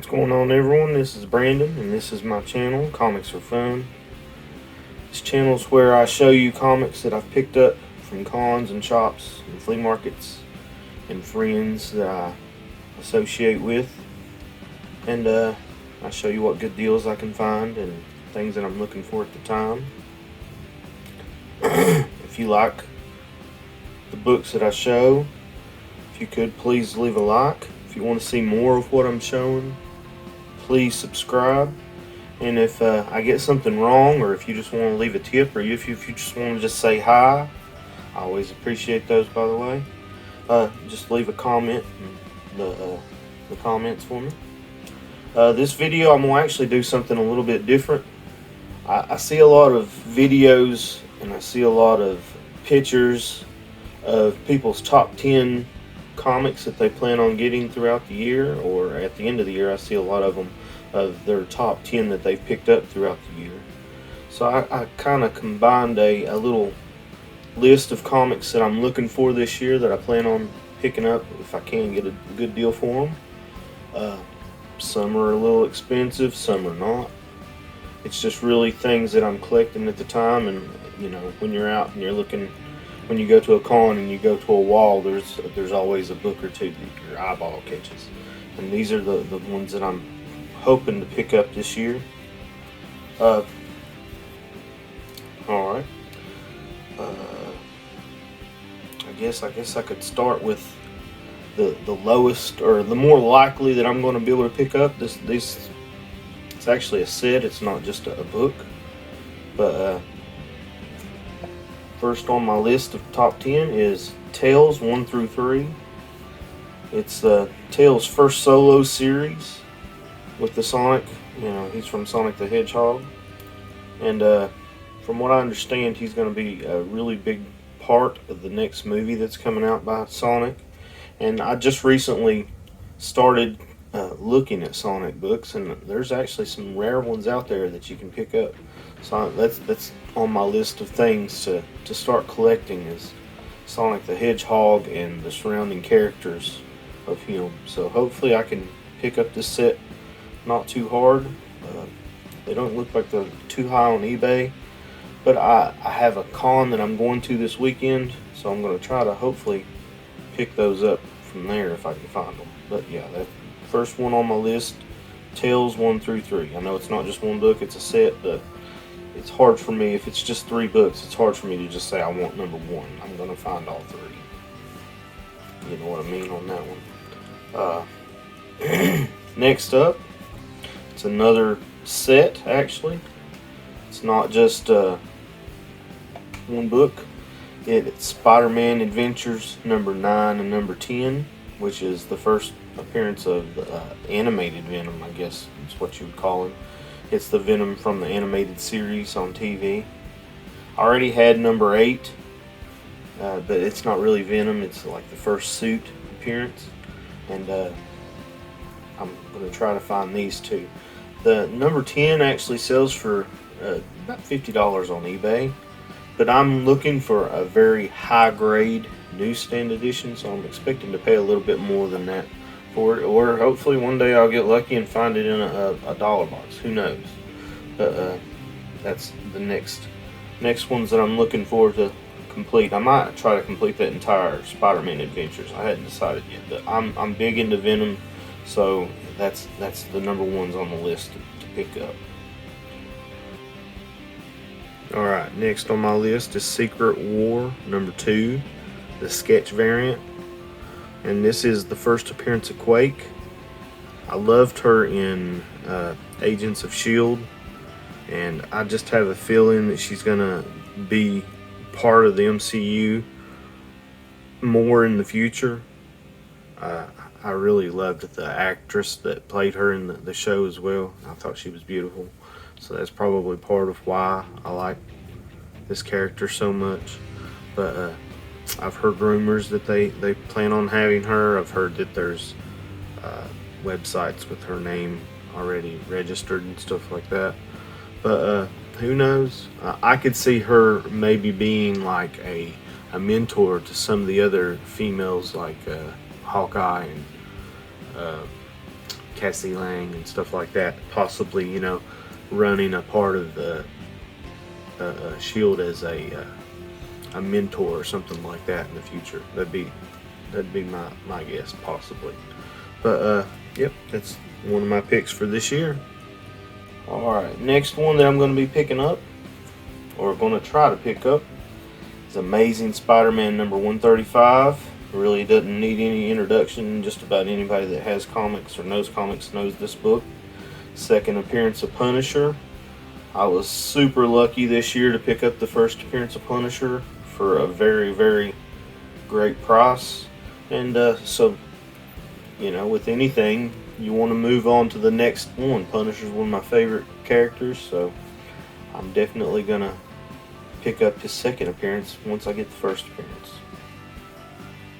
What's going on, everyone? This is Brandon, and this is my channel, Comics for Fun. This channel is where I show you comics that I've picked up from cons and shops and flea markets and friends that I associate with. And I show you what good deals I can find and things that I'm looking for at the time. If you like the books that I show, if you could please leave a like. If you want to see more of what I'm showing, please subscribe. And if I get something wrong, or if you just want to leave a tip, or if you just want to just say hi, I always appreciate those, by the way. Just leave a comment in the comments for me. This video, I'm going to actually do something a little bit different. I see a lot of videos and I see a lot of pictures of people's top 10 comics that they plan on getting throughout the year, or at the end of the year. I see a lot of them of their top 10 that they've picked up throughout the year. So I kind of combined a little list of comics that I'm looking for this year that I plan on picking up if I can get a good deal for them. Some are a little expensive, some are not. It's just really things that I'm collecting at the time. And you know, when you're out and you're looking, when you go to a con and you go to a wall, there's always a book or two that your eyeball catches. And these are the ones that I'm hoping to pick up this year. Alright. I guess I could start with the lowest, or the more likely that I'm going to be able to pick up. This it's actually a set, it's not just a book. But first on my list of top 10 is Tails 1 through 3. It's Tails' first solo series with the Sonic. You know, he's from Sonic the Hedgehog. And from what I understand, he's going to be a really big part of the next movie that's coming out by Sonic. And I just recently started looking at Sonic books, and there's actually some rare ones out there that you can pick up. So that's on my list of things to start collecting, is Sonic the Hedgehog and the surrounding characters of him. So hopefully I can pick up this set not too hard. They don't look like they're too high on eBay, but I have a con that I'm going to this weekend, so I'm going to try to hopefully pick those up from there if I can find them. But yeah, that first one on my list, Tails 1 through 3. I know it's not just one book, it's a set, but it's hard for me. If it's just 3 books, it's hard for me to just say I want number 1. I'm going to find all 3. You know what I mean on that one. Next up, it's another set, actually. It's not just one book. It's Spider-Man Adventures number 9 and number 10, which is the first appearance of animated Venom, I guess is what you would call him. It's the Venom from the animated series on TV. I already had number 8, but it's not really Venom. It's like the first suit appearance. And I'm going to try to find these two. The number 10 actually sells for about $50 on eBay. But I'm looking for a very high grade newsstand edition, so I'm expecting to pay a little bit more than that for it. Or hopefully one day I'll get lucky and find it in a dollar box. Who knows? But that's the next ones that I'm looking for to complete. I might try to complete that entire Spider-Man Adventures. I hadn't decided yet, but I'm big into Venom, so that's the number ones on the list to pick up. Alright, next on my list is Secret War number 2, the sketch variant. And this is the first appearance of Quake. I loved her in Agents of S.H.I.E.L.D. And I just have a feeling that she's going to be part of the MCU more in the future. I really loved the actress that played her in the show as well. I thought she was beautiful. So that's probably part of why I like this character so much. But I've heard rumors that they plan on having her. I've heard that there's websites with her name already registered and stuff like that. But who knows? I could see her maybe being like a mentor to some of the other females, like Hawkeye and Cassie Lang and stuff like that. Possibly, running a part of the Shield as a mentor or something like that in the future. That'd be my guess, possibly. But yep, that's one of my picks for this year. All right, next one that I'm going to be picking up, or going to try to pick up, is Amazing Spider-Man number 135. Really doesn't need any introduction. Just about anybody that has comics or knows comics knows this book. Second appearance of Punisher. I was super lucky this year to pick up the first appearance of Punisher for a very, very great price. And so, with anything, you want to move on to the next one. Punisher's one of my favorite characters, so I'm definitely going to pick up his second appearance once I get the first appearance.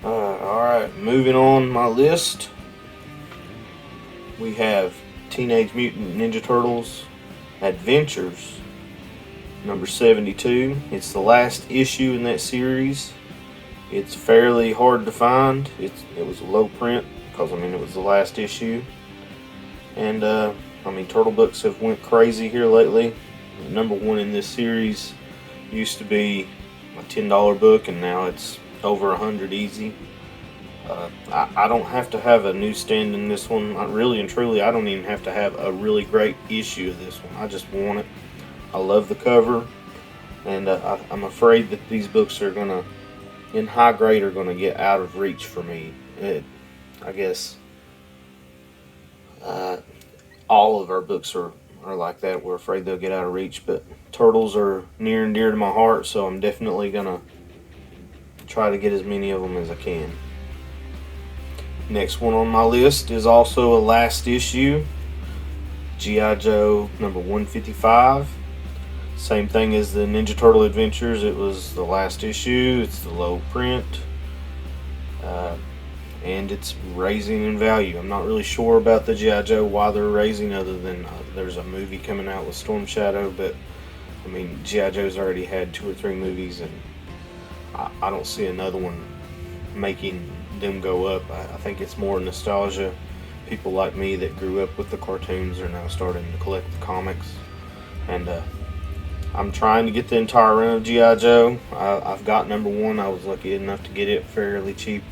Alright, moving on my list, we have Teenage Mutant Ninja Turtles Adventures number 72. It's the last issue in that series. It's fairly hard to find. It was a low print because it was the last issue. And Turtle books have went crazy here lately. Number one in this series used to be a $10 book, and now it's over $100 easy. I don't have to have a newsstand in this one. Really and truly, I don't even have to have a really great issue of this one. I just want it. I love the cover, and I'm afraid that these books are gonna, in high grade, are gonna get out of reach for me. I guess all of our books are like that. We're afraid they'll get out of reach, but Turtles are near and dear to my heart, so I'm definitely gonna try to get as many of them as I can. Next one on my list is also a last issue, G.I. Joe number 155. Same thing as the Ninja Turtle Adventures. It was the last issue. It's the low print, and it's raising in value. I'm not really sure about the G.I. Joe, why they're raising, other than there's a movie coming out with Storm Shadow, but G.I. Joe's already had 2 or 3 movies, and I don't see another one making them go up. I think it's more nostalgia. People like me that grew up with the cartoons are now starting to collect the comics, and I'm trying to get the entire run of G.I. Joe. I've got number 1. I was lucky enough to get it fairly cheap.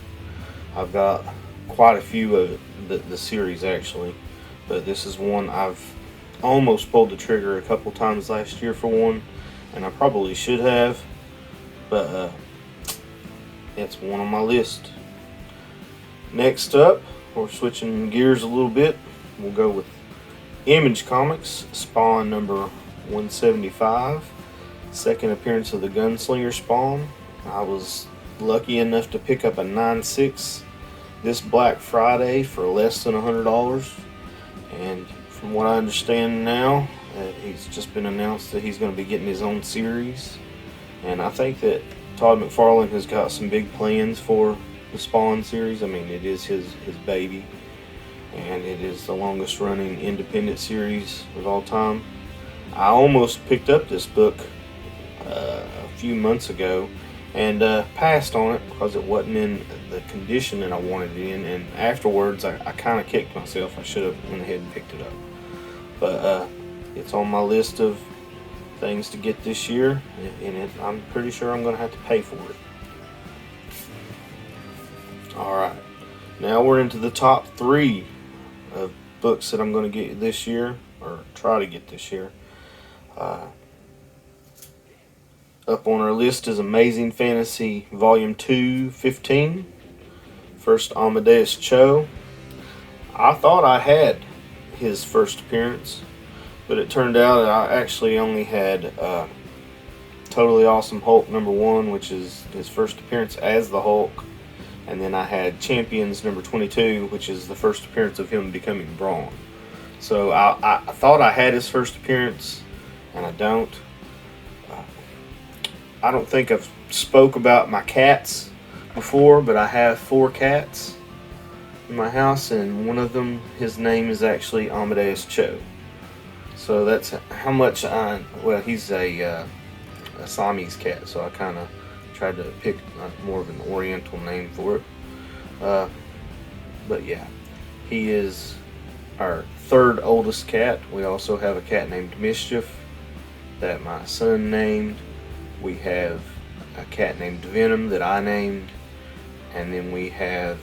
I've got quite a few of the series actually, but this is one I've almost pulled the trigger a couple times last year for one, and I probably should have, but it's one on my list. Next up, we're switching gears a little bit. We'll go with Image Comics, Spawn number 175. Second appearance of the Gunslinger Spawn. I was lucky enough to pick up a 9.6 this Black Friday for less than $100. And from what I understand now, he's just been announced that he's going to be getting his own series. And I think that Todd McFarlane has got some big plans for the Spawn series. It is his baby, and it is the longest running independent series of all time. I almost picked up this book a few months ago and passed on it because it wasn't in the condition that I wanted it in, and afterwards I kind of kicked myself. I should have went ahead and picked it up, but it's on my list of things to get this year, and I'm pretty sure I'm going to have to pay for it. Alright, now we're into the top 3 of books that I'm going to get this year, or try to get this year. Up on our list is Amazing Fantasy Volume 2, 15. First, Amadeus Cho. I thought I had his first appearance, but it turned out that I actually only had Totally Awesome Hulk number 1, which is his first appearance as the Hulk. And then I had Champions number 22, which is the first appearance of him becoming Brawn. So I thought I had his first appearance, and I don't. I don't think I've spoke about my cats before, but I have 4 cats in my house, and one of them, his name is actually Amadeus Cho. So that's how much he's a Siamese cat, so I kind of tried to pick more of an oriental name for it. But yeah, he is our third oldest cat. We also have a cat named Mischief that my son named. We have a cat named Venom that I named, and then we have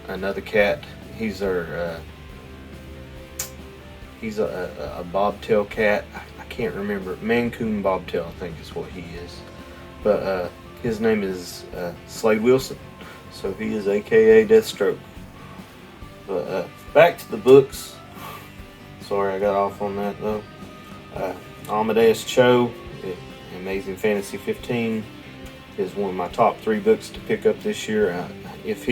another cat. He's a bobtail cat. I can't remember. Mancoon bobtail, I think is what he is. But his name is Slade Wilson, so he is AKA Deathstroke. But back to the books. Sorry I got off on that though. Amadeus Cho, Amazing Fantasy 15, is one of my top 3 books to pick up this year. If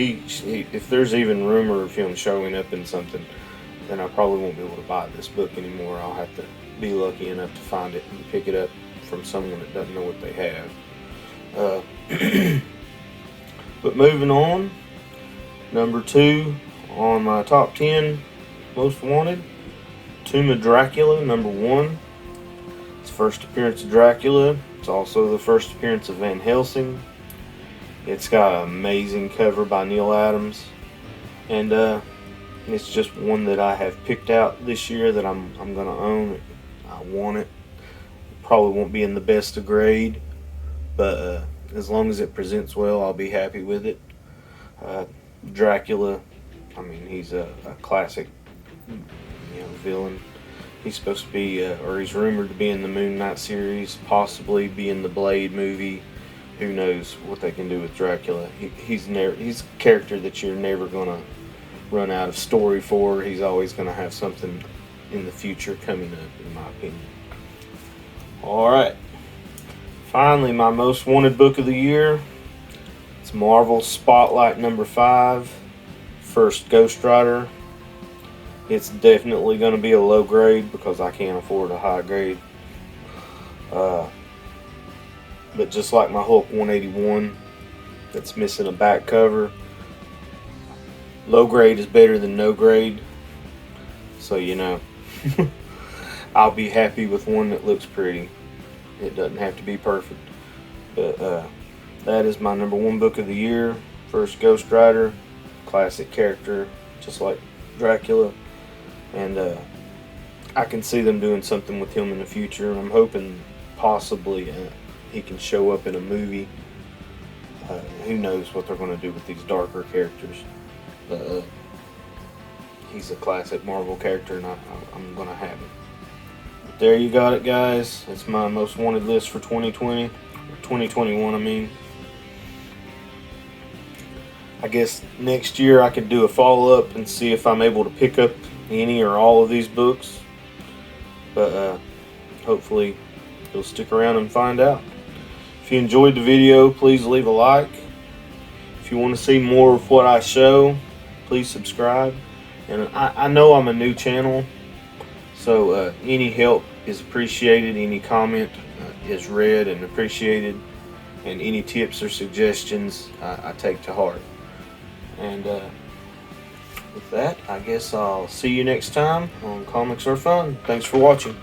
there's even rumor of him showing up in something, then I probably won't be able to buy this book anymore. I'll have to be lucky enough to find it and pick it up from someone that doesn't know what they have. But moving on, number 2 on my top 10 most wanted, Tomb of Dracula, number 1. It's the first appearance of Dracula. It's also the first appearance of Van Helsing. It's got an amazing cover by Neil Adams, and it's just one that I have picked out this year that I'm gonna own. I want it. Probably won't be in the best of grade, but as long as it presents well, I'll be happy with it. Dracula, I mean, he's a classic, villain. He's supposed to be, or he's rumored to be in the Moon Knight series, possibly be in the Blade movie. Who knows what they can do with Dracula? He's a character that you're never gonna run out of story for. He's always gonna have something in the future coming up, in my opinion. All right. Finally, my most wanted book of the year. It's Marvel Spotlight number 5, first Ghost Rider. It's definitely going to be a low grade because I can't afford a high grade. But just like my Hulk 181 that's missing a back cover, low grade is better than no grade. So, I'll be happy with one that looks pretty. It doesn't have to be perfect. But that is my number 1 book of the year. First Ghost Rider. Classic character, just like Dracula. And I can see them doing something with him in the future. I'm hoping possibly he can show up in a movie. Who knows what they're going to do with these darker characters. But he's a classic Marvel character, and I'm going to have it. But there you got it, guys. That's my most wanted list for 2020. Or 2021, I mean. I guess next year I could do a follow-up and see if I'm able to pick up any or all of these books. But hopefully you'll stick around and find out. If you enjoyed the video, please leave a like. If you want to see more of what I show, please subscribe. And I know I'm a new channel, so any help is appreciated. Any comment is read and appreciated. And any tips or suggestions I take to heart. And with that, I guess I'll see you next time on Comics Are Fun. Thanks for watching.